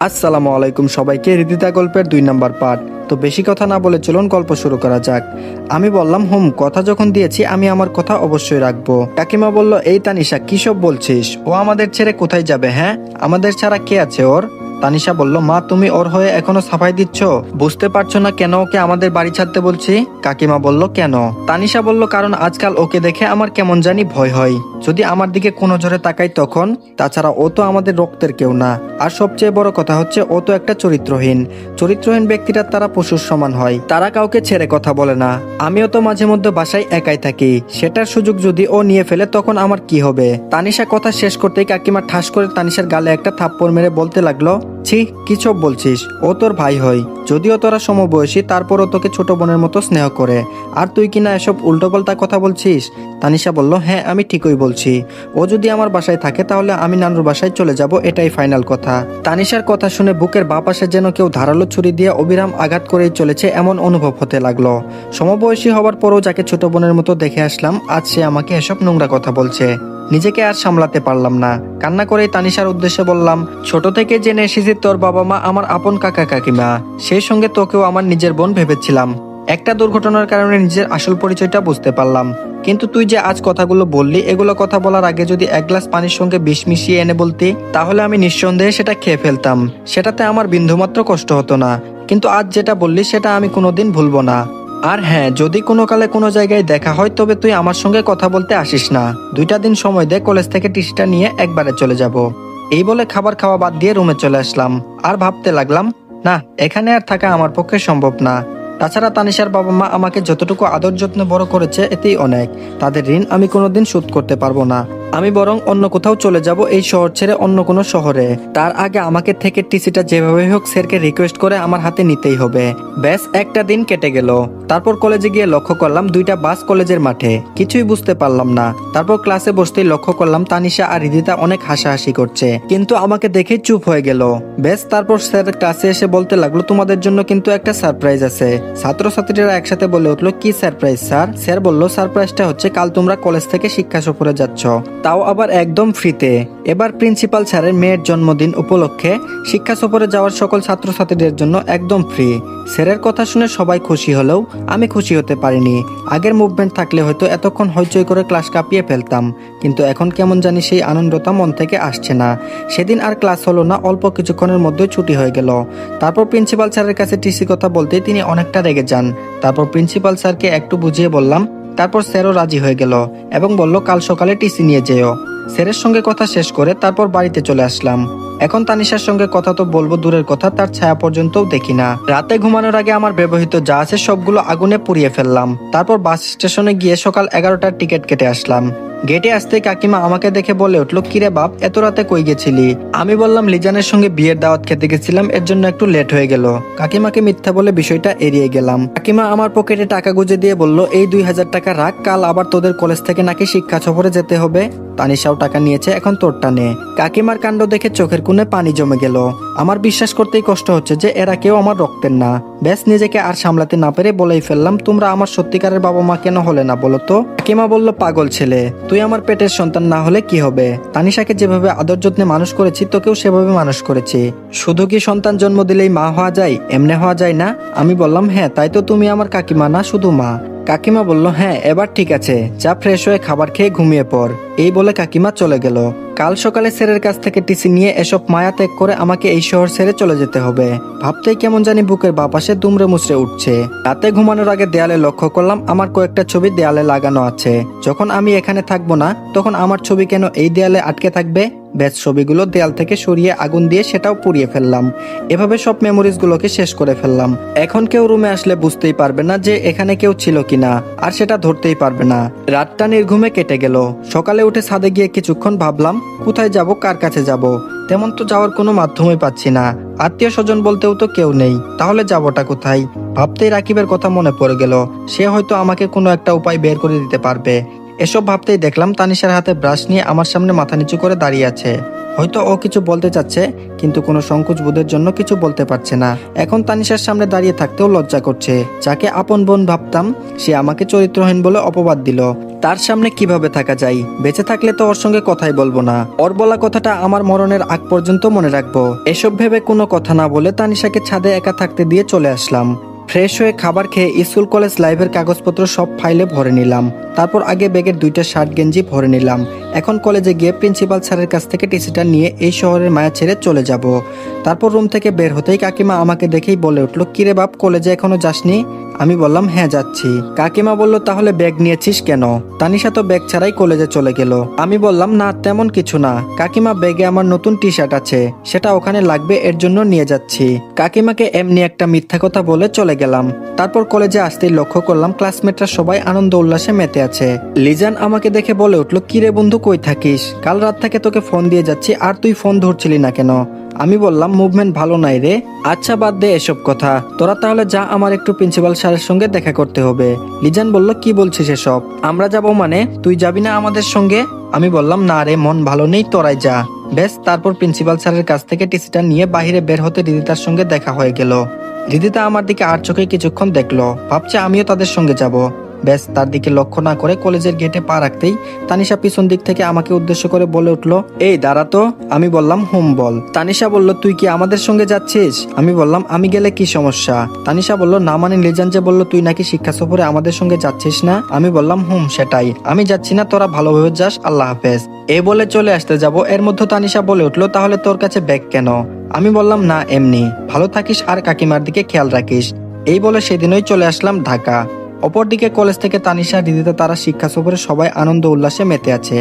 আসসালামু আলাইকুম সবাইকে। হৃদিতা গল্পের 2 নাম্বার পার্ট। তো বেশি কথা না বলে চলুন গল্প শুরু করা যাক। আমি বললাম কথা যখন দিয়েছি আমি আমার কথা অবশ্যই রাখবো। কাকিমা বলল, এই তানিশা কি সব বলছিস? ও আমাদের ছেড়ে কোথায় যাবে? হ্যাঁ, আমাদের ছাড়া কে আছে ওর? তানিশা বলল, মা তুমি ওর হয়ে এখনো সাফাই দিচ্ছ? বুঝতে পারছো না কেন ওকে আমাদের বাড়ি ছাড়তে বলছি? কাকিমা বলল, কেন? তানিশা বলল, কারণ আজকাল ওকে দেখে আমার কেমন জানি ভয় হয়। যদি আমার দিকে কোনো জোরে তাকাই তখন। তাছাড়া ও তো আমাদের রক্তের কেউ না। আর সবচেয়ে বড় কথা হচ্ছে ও তো একটা চরিত্রহীন ব্যক্তিরা তারা পশুর সমান হয়, তারা কাউকে ছেড়ে কথা বলে না। আমিও তো মাঝে মধ্যে বাসায় একাই থাকি, সেটার সুযোগ যদি ও নিয়ে ফেলে তখন আমার কি হবে? তানিশা কথা শেষ করতেই কাকিমা ঠাস করে তানিশার গালে একটা থাপ্পড় মেরে বলতে লাগলো, ছি কি সব বলছিস? ও তোর ভাই হয়, যদিও তোরা সমবয়সী, তারপরও তোকে ছোট বোনের মতো স্নেহ করে। আর তুই কিনা এসব উল্টোপাল্টা কথা বলছিস? তানিশা বলল, হ্যাঁ আমি ঠিকই বলছি। ও যদি আমার বাসায় থাকে তাহলে আমি নানুর বাসায় চলে যাব, এটাই ফাইনাল কথা। তানিশার কথা শুনে বুকের বাঁ পাশে যেন কেউ ধারালো ছুরি দিয়ে অবিরাম আঘাত করেই চলেছে এমন অনুভব হতে লাগলো। সমবয়সী হওয়ার পরও যাকে ছোট বোনের মতো দেখে আসলাম, আজ সে আমাকে এসব নোংরা কথা বলছে। নিজেকে আর সামলাতে পারলাম না, কান্না করেই তানিশার উদ্দেশ্যে বললাম, ছোট থেকে জেনে এসেছি তোর বাবা মা আমার আপন কাকা কাকিমা, সেই সঙ্গে তোকেও আমার নিজের বোন ভেবেছিলাম। একটা দুর্ঘটনার কারণে নিজের আসল পরিচয়টা বুঝতে পারলাম। কিন্তু তুই যে আজ কথাগুলো বললি, এগুলো কথা বলার আগে যদি 1 গ্লাস পানির সঙ্গে বিষ মিশিয়ে এনে বলতি, তাহলে আমি নিঃসন্দেহে সেটা খেয়ে ফেলতাম। সেটাতে আমার বিন্দুমাত্র কষ্ট হতো না। কিন্তু আজ যেটা বললি সেটা আমি কোনোদিন ভুলবো না। আর হ্যাঁ, যদি কোনো কালে কোনো জায়গায় দেখা হয় তবে তুই আমার সঙ্গে কথা বলতে আসিস না। 2টা দিন সময় দে, কলেজ থেকে টিসিটা নিয়ে একবারে চলে যাব। এই বলে খাবার খাওয়া বাদ দিয়ে রুমে চলে আসলাম। আর ভাবতে লাগলাম, না এখানে আর থাকা আমার পক্ষে সম্ভব না। তাছাড়া তানিশার বাবা মা আমাকে যতটুকু আদর যত্নে বড় করেছে এতেই অনেক। তাদের ঋণ আমি কোনোদিন শোধ করতে পারবো না। আমি বরং অন্য কোথাও চলে যাব, এই শহর ছেড়ে অন্য কোনো শহরে। তার আগে আমাকে থেকে টিসিটা যেভাবে হোক স্যারকে রিকোয়েস্ট করে আমার হাতে নিতেই হবে। ব্যাস একটা দিন কেটে গেল। তারপর কলেজে গিয়ে লক্ষ্য করলাম 2টা বাস কলেজের মাঠে, কিছুই বুঝতে পারলাম না। তারপর ক্লাসে বসতেই লক্ষ্য করলাম তানিশা আর হৃদিতা অনেক হাসাহাসি করছে, কিন্তু আমাকে দেখে চুপ হয়ে গেল। ব্যাস তারপর স্যার ক্লাসে এসে বলতে লাগলো, তোমাদের জন্য কিন্তু একটা সারপ্রাইজ আছে। ছাত্রছাত্রীরা একসাথে বলে উঠলো, কি সারপ্রাইজ স্যার? স্যার বলল, সারপ্রাইজটা হচ্ছে কাল তোমরা কলেজ থেকে শিক্ষা সফরে যাচ্ছ, তাও আবার একদম ফ্রিতে। এবার প্রিন্সিপাল স্যারের মেয়ের জন্মদিন উপলক্ষে শিক্ষা সফরে যাওয়ার সকল ছাত্রছাত্রীদের জন্য একদম ফ্রি। স্যারের কথা শুনে সবাই খুশি হলেও আমি খুশি হতে পারিনি। আগের মুভমেন্ট থাকলে হয়তো এতক্ষণ হইচই করে ক্লাস কাঁপিয়ে ফেলতাম, কিন্তু এখন কেমন জানি সেই আনন্দটা মন থেকে আসছে না। সেদিন আর ক্লাস হলো না, অল্প কিছুক্ষণের মধ্যেই ছুটি হয়ে গেল। তারপর প্রিন্সিপাল স্যারের কাছে টিসি কথা বলতে তিনি অনেকটা রেগে যান। তারপর প্রিন্সিপাল স্যারকে একটু বুঝিয়ে বললাম, তারপর স্যারও রাজি হয়ে গেল এবং বলল, কাল সকালে টিসি নিয়ে যেও। স্যারের সঙ্গে কথা শেষ করে তারপর বাড়িতে চলে আসলাম। এখন তানিশার সঙ্গে কথা তো বলবো দূরের কথা, তার ছায়া পর্যন্তও দেখি না। রাতে ঘুমানোর আগে আমার ব্যবহৃত যা আছে সবগুলো আগুনে পুড়িয়ে ফেললাম। তারপর বাস স্টেশনে গিয়ে সকাল 11টার টিকিট কেটে আসলাম। গেটে আসতে কাকিমা আমাকে দেখে বলে উঠলো, কিরে বাপ এত রাতে কই গেছিলি? আমি বললাম, লিজানের সঙ্গে বিয়ের দাওয়াত খেতে গেছিলাম, এর জন্য একটু লেট হয়ে গেল। কাকিমাকে মিথ্যা বলে বিষয়টা এড়িয়ে গেলাম। কাকিমা আমার পকেটে টাকা গুঁজে দিয়ে বলল, এই 2000 টাকা রাখ, কাল আবার তোদের কলেজ থেকে নাকি শিক্ষা সফরে যেতে হবে। তানিশাও টাকা নিয়েছে, এখন তোরটা নে। কাকিমার কাণ্ড দেখে চোখের কোণে পানি জমে গেল। আমার বিশ্বাস করতেই কষ্ট হচ্ছে যে এরা কেউ আমার রক্তের না। ব্যাস নিজেকে আর সামলাতে না পেরে বলেই ফেললাম, তোমরা আমার সত্যিকারের বাবা মা কেন হলে না বলো তো? কাকিমা বলল, পাগল ছেলে, তুই আমার পেটের সন্তান না হলে কি হবে? তানিশাকে যেভাবে আদর যত্নে মানুষ করেছি তোকেও সেভাবে মানুষ করেছি। শুধু কি সন্তান জন্ম দিলেই মা হওয়া যায়? এমনি হওয়া যায় না? আমি বললাম, হ্যাঁ তাই তো তুমি আমার কাকিমা না শুধু মা। কাকিমা বলল, হ্যাঁ এবার ঠিক আছে, যা ফ্রেশ হয়ে খাবার খেয়ে ঘুমিয়ে পড়। এই বলে কাকিমা চলে গেল। কাল সকালে স্যারের কাছ থেকে টিসি নিয়ে এসব মায়া ত্যাগ করে আমাকে এই শহর ছেড়ে চলে যেতে হবে। ভাবতেই কেমন জানি বুকের বাপাশে দুমড়ে মুচড়ে উঠছে। রাতে ঘুমানোর আগে দেয়ালে লক্ষ্য করলাম আমার কয়েকটা ছবি দেয়ালে লাগানো আছে। যখন আমি এখানে থাকবো না তখন আমার ছবি কেন এই দেয়ালে আটকে থাকবে? ব্যাস ছবিগুলো দেয়াল থেকে সরিয়ে আগুন দিয়ে সেটাও পুড়িয়ে ফেললাম। এভাবে সব মেমোরিজ গুলোকে শেষ করে ফেললাম। এখন কেউ রুমে আসলে বুঝতেই পারবে না যে এখানে কেউ ছিল কিনা, আর সেটা ধরতেই পারবে না। রাতটা নির্ঘুমে কেটে গেল। সকালে উঠে ছাদে গিয়ে কিছুক্ষণ ভাবলাম, কোথায় যাব, কার কাছে যাব? তেমন তো যাওয়ার কোনো মাধ্যমই পাচ্ছি না। আত্মীয় স্বজন বলতেও তো কেউ নেই, তাহলে যাবোটা কোথায়? ভাবতেই রাকিবের কথা মনে পড়ে গেল। সে হয়তো আমাকে কোনো একটা উপায় বের করে দিতে পারবে। এসব ভাবতেই দেখলাম তানিশার হাতে ব্রাশ নিয়ে আমার সামনে মাথা নিচু করে দাঁড়িয়ে আছে। হয়তো ও কিছু বলতে চাচ্ছে, কিন্তু কোনো সংকোচ বোধের জন্য কিছু বলতে পারছে না। এখন তানিশার সামনে দাঁড়িয়ে থাকতেও লজ্জা করছে। যাকে আপন বোন ভাবতাম সে আমাকে চরিত্রহীন বলে অপবাদ দিল। তার সামনে কিভাবে থাকা যায়? বেঁচে থাকলে তো ওর সঙ্গে কথাই বলবো না। ওর বলা কথাটা আমার মরণের আগ পর্যন্ত মনে রাখবো। এসব ভেবে কোনো কথা না বলে তানিশাকে ছাদে একা থাকতে দিয়ে চলে আসলাম। ফ্রেশ হয়ে খাবার খেয়ে স্কুল কলেজ লাইভের কাগজপত্র সব ফাইলে ভরে নিলাম। তারপর আগে ব্যাগের 2টা শার্ট গেঞ্জি ভরে নিলাম। এখন কলেজে গিয়ে প্রিন্সিপাল স্যারের কাছ থেকে টিসিটা নিয়ে এই শহরের মায়া ছেড়ে চলে যাব। তারপর রুম থেকে বের হতেই কাকিমা আমাকে দেখেই বলে উঠলো, কিরে বাপ, কলেজে এখনো যাসনি? আমি বললাম হ্যাঁ যাচ্ছি। কাকিমা বলল, তাহলে ব্যাগ নিয়েছিস কেন? তানিশা তো ব্যাগ ছাড়াই কলেজে চলে গেল। আমি বললাম না তেমন কিছু না কাকিমা, ব্যাগে আমার নতুন টি শার্ট আছে, সেটা ওখানে লাগবে, এর জন্য নিয়ে যাচ্ছি। কাকিমাকে এমনি একটা মিথ্যা কথা বলে চলে গেলাম। তারপর কলেজে আসতেই লক্ষ্য করলাম ক্লাসমেটরা সবাই আনন্দ উল্লাসে মেতে আছে। লিজান আমাকে দেখে বলে উঠলো, কিরে বন্ধু কই থাকিস? কাল রাত থেকে তোকে ফোন দিয়ে যাচ্ছি আর তুই ফোন ধরছিলি না কেন? আমি বললাম মুভমেন্ট ভালো নাই রে। আচ্ছা বাদ দে এসব কথা, তোরা তাহলে যা, আমার একটু প্রিন্সিপাল স্যারের সঙ্গে দেখা করতে হবে। লিজান বলল, কি বলছিস এসব? আমরা যাব মানে? তুই যাবি না আমাদের সঙ্গে? আমি বললাম না রে, মন ভালো নেই, তোরাই যা। বেশ, তারপর প্রিন্সিপাল স্যারের কাছ থেকে টিসিটা নিয়ে বাইরে বের হতে রিদিতার সঙ্গে দেখা হয়ে গেল। রিদিতা আমার দিকে আর চোখে কিছুক্ষণ দেখলো, ভাবছে আমিও তাদের সঙ্গে যাব। ব্যাস, তার দিকে লক্ষ্য না করে কলেজের গেটে পা রাখতেই তানিশা পিছন দিক থেকে আমাকে উদ্দেশ্য করে বলে উঠলো, এই দাঁড়া তো। আমি বললাম হুম বল। তানিশা বলল, তুই কি আমাদের সঙ্গে যাচ্ছিস? আমি বললাম আমি গেলে কি সমস্যা? তানিশা বলল, না মানে লিজান যে বলল তুই নাকি শিক্ষা সফরে আমাদের সঙ্গে যাচ্ছিস না। আমি বললাম হুম সেটাই, আমি যাচ্ছি না, তোরা ভালোভাবে যাস, আল্লাহ হাফেজ। এই বলে চলে আসতে যাব, এর মধ্যে তানিশা বলে উঠলো, তাহলে তোর কাছে ব্যাগ কেন? আমি বললাম না এমনি। ভালো থাকিস আর কাকিমার দিকে খেয়াল রাখিস। এই বলে সেদিনই চলে আসলাম ঢাকা। অপরদিকে কলেজ থেকে তানিশা, রিদিতা তারা শিক্ষা সফরে সবাই আনন্দ উল্লাসে মেতে আছে।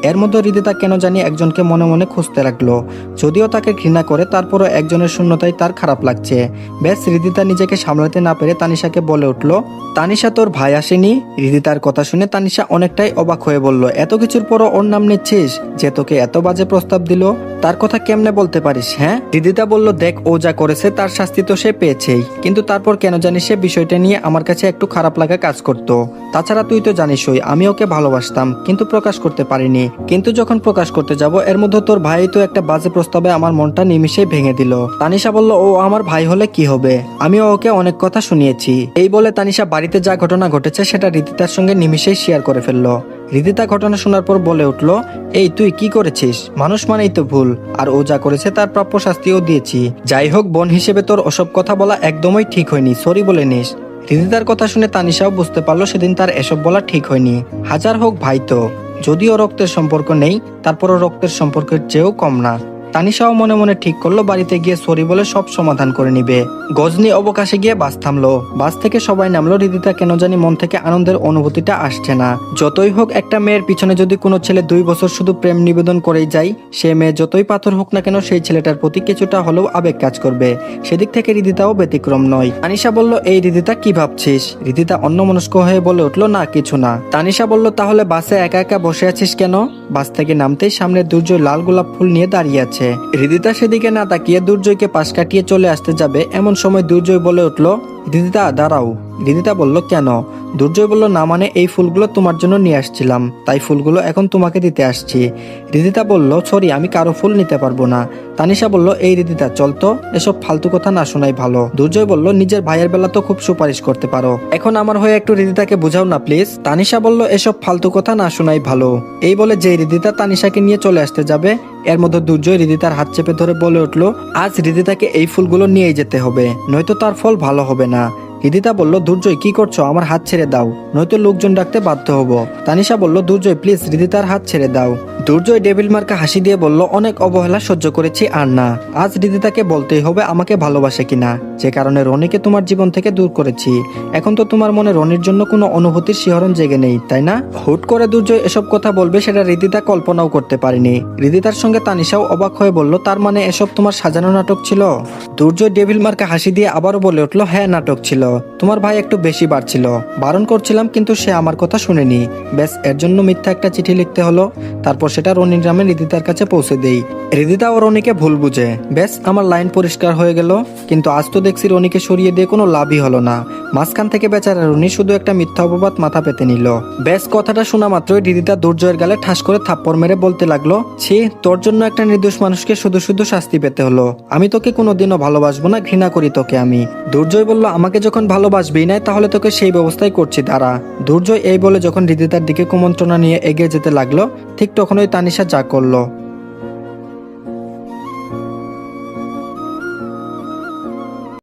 এর মধ্যে রিদিতা কেন জানি একজনকে মনে মনে খুঁজতে লাগলো। যদিও তাকে ঘৃণা করে, তারপরও একজনের শূন্যতায় তার খারাপ লাগছে। বেশ, রিদিতা নিজেকে সামলাতে না পেরে তানিশাকে বলে উঠলো, তানিশা তোর ভাই আসেনি? রিদিতার কথা শুনে তানিশা অনেকটাই অবাক হয়ে বলল, এত কিছুর পরও ওর নাম নিচ্ছিস? যে তোকে এত বাজে প্রস্তাব দিল, তার কথা কেমনে বলতে পারিস? হ্যাঁ। রিদিতা বলল, দেখ ও যা করেছে তার শাস্তি তো সে পেয়েছেই, কিন্তু তারপর কেন জানি সে বিষয়টা নিয়ে আমার কাছে একটু খারাপ লাগা কাজ করত। তাছাড়া তুই তো জানিসই আমি ওকে ভালোবাসতাম, কিন্তু প্রকাশ করতে পারিনি। কিন্তু যখন প্রকাশ করতে যাব, এর মধ্যে তোর ভাই তো একটা বাজে প্রস্তাবে আমার মনটা নিমিষেই ভেঙে দিল। তানিশা বলল, ও আমার ভাই হলে কি হবে? আমিও ওকে অনেক কথা শুনিয়েছি। এই বলে তানিশা বাড়িতে যা ঘটনা ঘটেছে সেটা রিদিতার সঙ্গে নিমিষেই শেয়ার করে ফেললো। রিদিতা ঘটনা শোনার পর বলে উঠলো, এই তুই কি করেছিস? মানুষ মানেই তো ভুল, আর ও যা করেছে তার প্রাপ্য শাস্তিও দিয়েছি। যাই হোক, বোন হিসেবে তোর ওসব কথা বলা একদমই ঠিক হয়নি, সরি বলে নিস। রিদিতার কথা শুনে তানিশাও বুঝতে পারলো সেদিন তার এসব বলা ঠিক হয়নি। হাজার হোক ভাই তো, যদিও রক্তের সম্পর্ক নেই, তারপরও রক্তের সম্পর্কের চেয়েও কম না। তানিশাও মনে মনে ঠিক করলো বাড়িতে গিয়ে সরি বলে সব সমাধান করে নিবে। গজনী অবকাশে গিয়ে বাস থামলো। বাস থেকে সবাই নামলো। রিদিতা কেন জানি মন থেকে আনন্দের অনুভূতিটা আসছে না। যতই হোক, একটা মেয়ের পিছনে যদি কোনো ছেলে 2 বছর শুধু প্রেম নিবেদন করেই যায়, সে মেয়ে যতই পাথর হোক না কেন, সেই ছেলেটার প্রতি কিছুটা হলেও আবেগ কাজ করবে। সেদিক থেকে রিদিতাও ব্যতিক্রম নয়। তানিশা বলল, এই রিদিতা কি ভাবছিস? রিদিতা অন্যমনস্ক হয়ে বলে উঠলো, না কিছু না। তানিশা বলল, তাহলে বাসে একা একা বসে আছিস কেন? বাস থেকে নামতেই সামনে দুর্জয় লাল গোলাপ ফুল নিয়ে দাঁড়িয়ে আছে। রিদিতা সেদিকে না তাকিয়ে দুর্জয়কে পাশ কাটিয়ে চলে আসতে যাবে, এমন সময় দুর্জয় বলে উঠলো, রিদিতা দাঁড়াও। রিদিতা বলল, কেন? দুর্জয় বলল, না মানে এই ফুলগুলো তোমার জন্য নিয়ে আসছিলাম, তাই ফুলগুলো এখন তোমাকে দিতে আসছি। রিদিতা বলল, সরি, আমি কারো ফুল নিতে পারবো না। তানিশা বলল, এই রিদিতা চল তো, এসব ফালতু কথা না শোনাই ভালো। দুর্জয় বলল, নিজের ভাইয়ের বেলা তো খুব সুপারিশ করতে পারো, এখন আমার হয়ে একটু রিদিতাকে বুঝাও না প্লিজ। তানিশা বলল, এসব ফালতু কথা না শোনাই ভালো। এই বলে যে রিদিতা তানিশাকে নিয়ে চলে আসতে যাবে, এর মধ্যে দুর্জয় রিদিতার হাত চেপে ধরে বলে উঠলো, আজ রিদিতাকে এই ফুলগুলো নিয়েই যেতে হবে, নয়তো তার ফল ভালো হবে না। রিদিতা বলল, দুর্জয় কি করছো? আমার হাত ছেড়ে দাও, নয়তো লোকজন ডাকতে বাধ্য হব। তানিশা বলল, দুর্জয় প্লিজ রিদিতার হাত ছেড়ে দাও। দুর্জয় ডেভিল মার্কা হাসি দিয়ে বলল, অনেক অবহেলা সহ্য করেছি আর না, আজ রিদিতাকে বলতেই হবে আমাকে ভালোবাসে কিনা, যে কারণে রনিকে তোমার জীবন থেকে দূর করেছি। এখন তো তোমার মনে রনির জন্য কোনো অনুভূতির শিহরণ জেগে নেই, তাই না? হুট করে দুর্জয় এসব কথা বলবে সেটা রিদিতা কল্পনাও করতে পারেনি। রিদিতার সঙ্গে তানিশাও অবাক হয়ে বলল, তার মানে এসব তোমার সাজানো নাটক ছিল? দুর্জয় ডেভিল মার্কা হাসি দিয়ে আবারও বলে উঠলো, হ্যাঁ নাটক ছিল, তোমার ভাই একটু বেশি বাড়ছিল, বারণ করছিলাম কিন্তু সে আমার কথা শুনেনি, ব্যাস এর জন্য মিথ্যা একটা চিঠি লিখতে হলো। তারপর সেটা রনির নামে রিদিতার কাছে পৌঁছে দেই। রিদিতা ও রনিকে ভুল বুঝে, ব্যাস আমার লাইন পরিষ্কার হয়ে গেল। কিন্তু আজ তো দেখছি রনিকে সরিয়ে দিয়ে কোনো লাভই হলো না। মাঝখান থেকে বেচারা রনি শুধু একটা মিথ্যা অপবাদ মাথা পেতে নিল। ব্যাস কথাটা শোনা মাত্রই রিদিতা দুর্জয়ের গালে ঠাস করে থাপ্পড় মেরে বলতে লাগলো, ছি, তোর জন্য একটা নির্দোষ মানুষকে শুধু শুধু শাস্তি পেতে হলো। আমি তোকে কোনোদিনও ভালোবাসবো না, ঘৃণা করি তোকে আমি। দুর্জয় বলল, আমাকে যখন ভালোবাসবেই নাই তাহলে তোকে সেই ব্যবস্থাই করছি দাঁড়া। দুর্জয় এই বলে যখন রিদিতার দিকে কুমন্ত্রণা নিয়ে এগিয়ে যেতে লাগলো, ঠিক তখনই তানিশা যা করলো।